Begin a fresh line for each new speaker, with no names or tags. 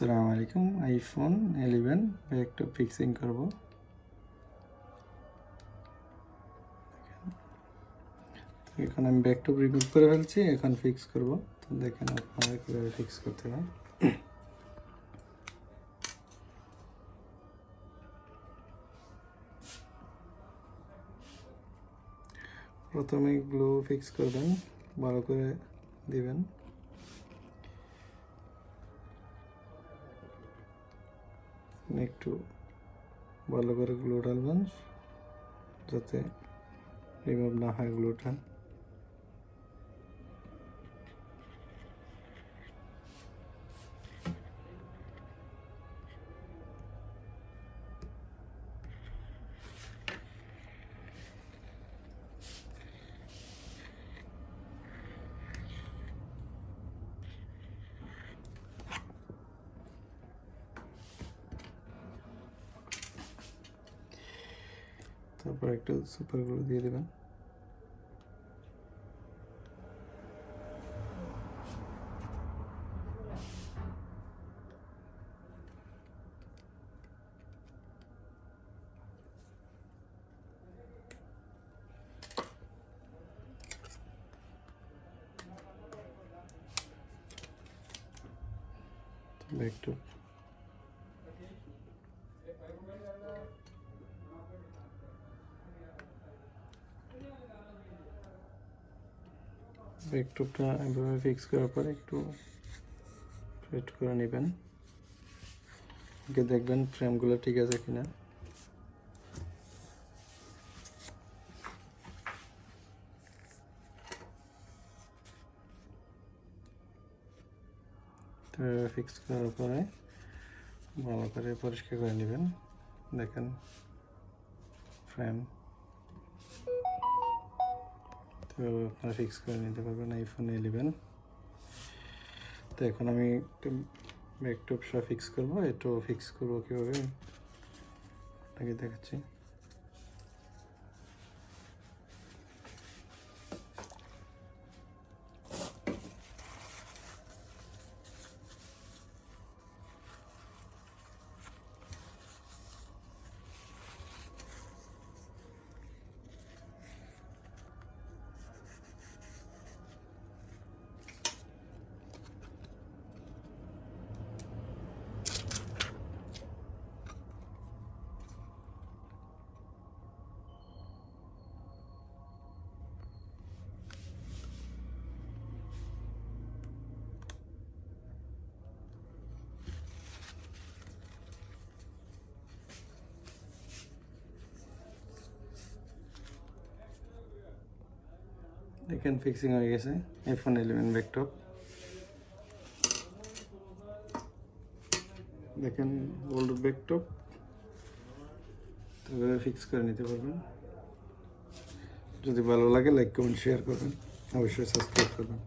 আসসালামু আলাইকুম। আইফোন 11 একটু ফিক্সিং করব। তো এখন আমি ব্যাকটপ রিমুভ করে ফেলছি, এখন ফিক্স করব। তো দেখেন আপনারা কীভাবে ফিক্স করতে হয়। প্রথমে গ্লু ফিক্স করবেন, ভালো করে দিবেন। একটু ভালো করে গ্লু ঢালবেন যাতে রিমুভ না হয় গ্লুটা। তারপর একটু সুপার গ্লু দিয়ে দেবেন। ব্যাকটপ ব্যাকটপটা এভাবে ফিক্স করার পর একটু ফিট করে নেবেন। আগে দেখবেন ফ্রেমগুলো ঠিক আছে কিনা। তো ফিক্স করার পরে ভালো করে পরিষ্কার করে নেবেন। দেখেন ফ্রেম তো আপনারা ফিক্স করে নিতে পারবেন আইফোন 11। তো এখন আমি ব্যাকটপ সহ ফিক্স করবো। এটাও ফিক্স করবো কীভাবে আপনাকে দেখাচ্ছি। দেখেন ফিক্সিং হয়ে গেছে আইফোন 11 ব্যাকটপ। দেখেন ওল্ড ব্যাকটপ তো ফিক্স করে নিতে পারবেন। যদি ভালো লাগে লাইক কমেন্ট শেয়ার করবেন, অবশ্যই সাবস্ক্রাইব করবেন।